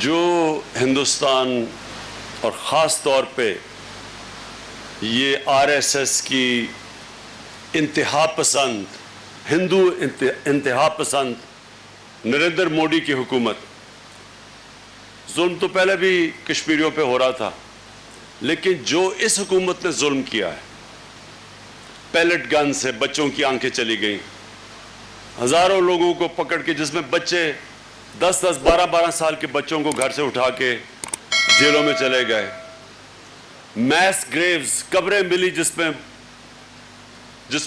جو ہندوستان اور خاص طور پہ یہ آر ایس ایس کی انتہا پسند ہندو انتہا پسند نریندر موڈی کی حکومت، ظلم تو پہلے بھی کشمیریوں پہ ہو رہا تھا، لیکن جو اس حکومت نے ظلم کیا ہے، پیلٹ گن سے بچوں کی آنکھیں چلی گئیں، ہزاروں لوگوں کو پکڑ کے، جس میں بچے 10-10 12-12 سال کے بچوں کو گھر سے اٹھا کے جیلوں میں چلے گئے، میس گریوز قبریں ملی جس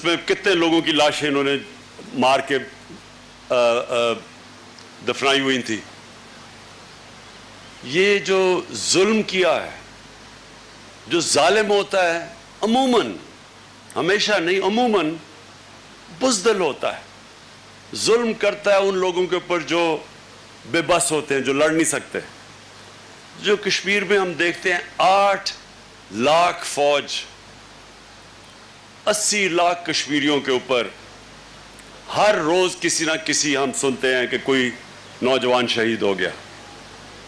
میں کتنے لوگوں کی لاشیں انہوں نے مار کے دفنائی ہوئی تھی۔ یہ جو ظلم کیا ہے، جو ظالم ہوتا ہے عموماً، ہمیشہ نہیں، عموماً بزدل ہوتا ہے، ظلم کرتا ہے ان لوگوں کے اوپر جو بے بس ہوتے ہیں، جو لڑ نہیں سکتے۔ جو کشمیر میں ہم دیکھتے ہیں 8 لاکھ فوج 80 لاکھ کشمیریوں کے اوپر ہر روز کسی نہ کسی ہم سنتے ہیں کہ کوئی نوجوان شہید ہو گیا۔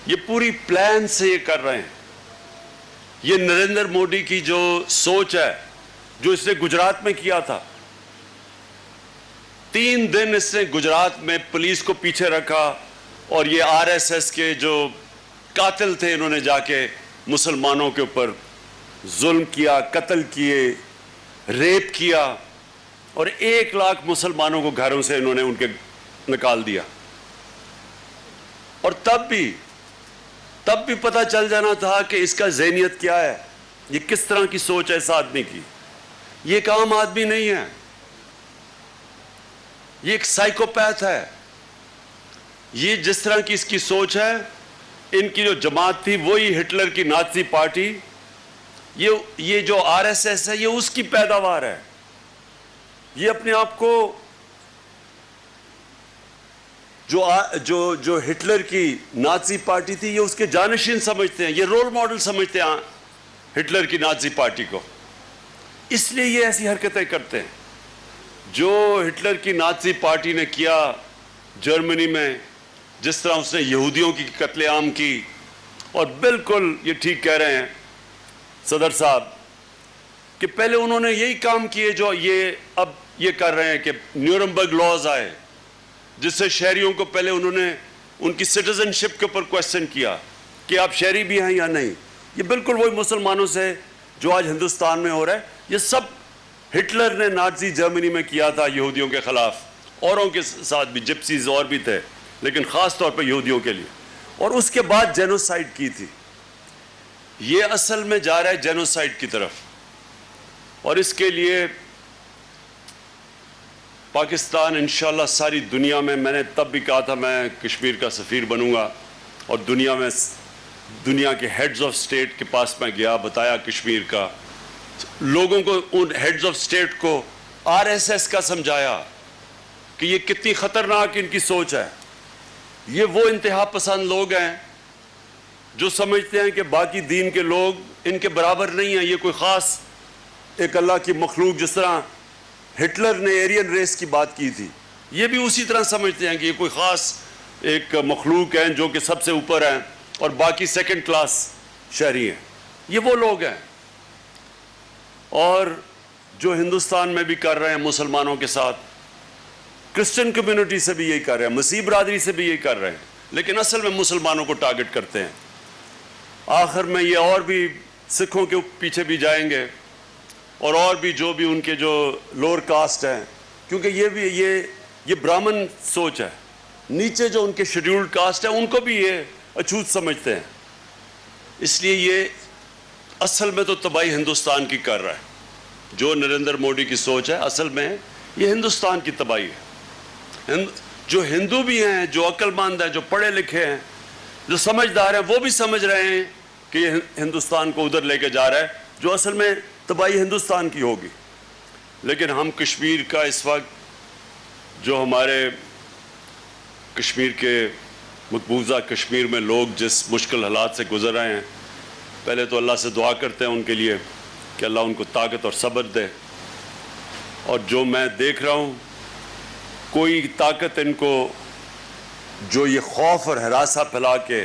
یہ پوری پلان سے یہ کر رہے ہیں۔ یہ نریندر موڈی کی جو سوچ ہے، جو اس نے گجرات میں کیا تھا، 3 دن اس نے گجرات میں پولیس کو پیچھے رکھا اور یہ آر ایس ایس کے جو قاتل تھے، انہوں نے جا کے مسلمانوں کے اوپر ظلم کیا، قتل کیے، ریپ کیا، اور 1 لاکھ مسلمانوں کو گھروں سے انہوں نے ان کے نکال دیا۔ اور تب بھی پتہ چل جانا تھا کہ اس کا ذہنیت کیا ہے، یہ کس طرح کی سوچ ہے اس آدمی کی۔ یہ ایک عام آدمی نہیں ہے، یہ ایک سائیکوپیتھ ہے۔ یہ جس طرح کی اس کی سوچ ہے، ان کی جو جماعت تھی وہی ہٹلر کی نازی پارٹی، یہ جو آر ایس ایس ہے، یہ اس کی پیداوار ہے۔ یہ اپنے آپ کو جو ہٹلر کی نازی پارٹی تھی، یہ اس کے جانشین سمجھتے ہیں، یہ رول ماڈل سمجھتے ہیں ہٹلر کی نازی پارٹی کو، اس لیے یہ ایسی حرکتیں کرتے ہیں۔ جو ہٹلر کی نازی پارٹی نے کیا جرمنی میں، جس طرح اس نے یہودیوں کی قتل عام کی، اور بالکل یہ ٹھیک کہہ رہے ہیں صدر صاحب کہ پہلے انہوں نے یہی کام کیے جو اب یہ کر رہے ہیں کہ نیورنبرگ لاز آئے، جس سے شہریوں کو پہلے انہوں نے ان کی سٹیزن شپ کے اوپر کویسچن کیا کہ آپ شہری بھی ہیں یا نہیں۔ یہ بالکل وہی مسلمانوں سے جو آج ہندوستان میں ہو رہا ہے، یہ سب ہٹلر نے نازی جرمنی میں کیا تھا یہودیوں کے خلاف، اوروں کے ساتھ بھی، جپسیز اور بھی تھے، لیکن خاص طور پہ یہودیوں کے لیے، اور اس کے بعد جینوسائیڈ کی تھی۔ یہ اصل میں جا رہا ہے جینوسائیڈ کی طرف، اور اس کے لیے پاکستان انشاءاللہ ساری دنیا میں نے تب بھی کہا تھا میں کشمیر کا سفیر بنوں گا، اور دنیا کے ہیڈز آف سٹیٹ کے پاس میں گیا، بتایا کشمیر کا، لوگوں کو، ان ہیڈز آف سٹیٹ کو آر ایس ایس کا سمجھایا کہ یہ کتنی خطرناک ان کی سوچ ہے۔ یہ وہ انتہا پسند لوگ ہیں جو سمجھتے ہیں کہ باقی دین کے لوگ ان کے برابر نہیں ہیں، یہ کوئی خاص ایک اللہ کی مخلوق، جس طرح ہٹلر نے ایرین ریس کی بات کی تھی، یہ بھی اسی طرح سمجھتے ہیں کہ یہ کوئی خاص ایک مخلوق ہیں جو کہ سب سے اوپر ہیں اور باقی سیکنڈ کلاس شہری ہیں۔ یہ وہ لوگ ہیں، اور جو ہندوستان میں بھی کر رہے ہیں مسلمانوں کے ساتھ، کرسچن کمیونٹی سے بھی یہی کر رہے ہیں، مسیح برادری سے بھی یہی کر رہے ہیں، لیکن اصل میں مسلمانوں کو ٹارگٹ کرتے ہیں۔ آخر میں یہ اور بھی سکھوں کے پیچھے بھی جائیں گے، اور بھی جو بھی ان کے جو لوور کاسٹ ہیں، کیونکہ یہ برامن سوچ ہے، نیچے جو ان کے شیڈیولڈ کاسٹ ہیں ان کو بھی یہ اچھوت سمجھتے ہیں۔ اس لیے یہ اصل میں تو تباہی ہندوستان کی کر رہا ہے۔ جو نریندر موڈی کی سوچ ہے، اصل میں یہ ہندوستان کی تباہی ہے۔ جو ہندو بھی ہیں، جو عقل مند ہیں، جو پڑھے لکھے ہیں، جو سمجھدار ہیں، وہ بھی سمجھ رہے ہیں کہ یہ ہندوستان کو ادھر لے کے جا رہا ہے، جو اصل میں تباہی ہندوستان کی ہوگی۔ لیکن ہم کشمیر کا اس وقت، جو ہمارے کشمیر کے مقبوضہ کشمیر میں لوگ جس مشکل حالات سے گزر رہے ہیں، پہلے تو اللہ سے دعا کرتے ہیں ان کے لیے کہ اللہ ان کو طاقت اور صبر دے، اور جو میں دیکھ رہا ہوں، کوئی طاقت ان کو جو یہ خوف اور ہراساں پھیلا کے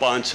5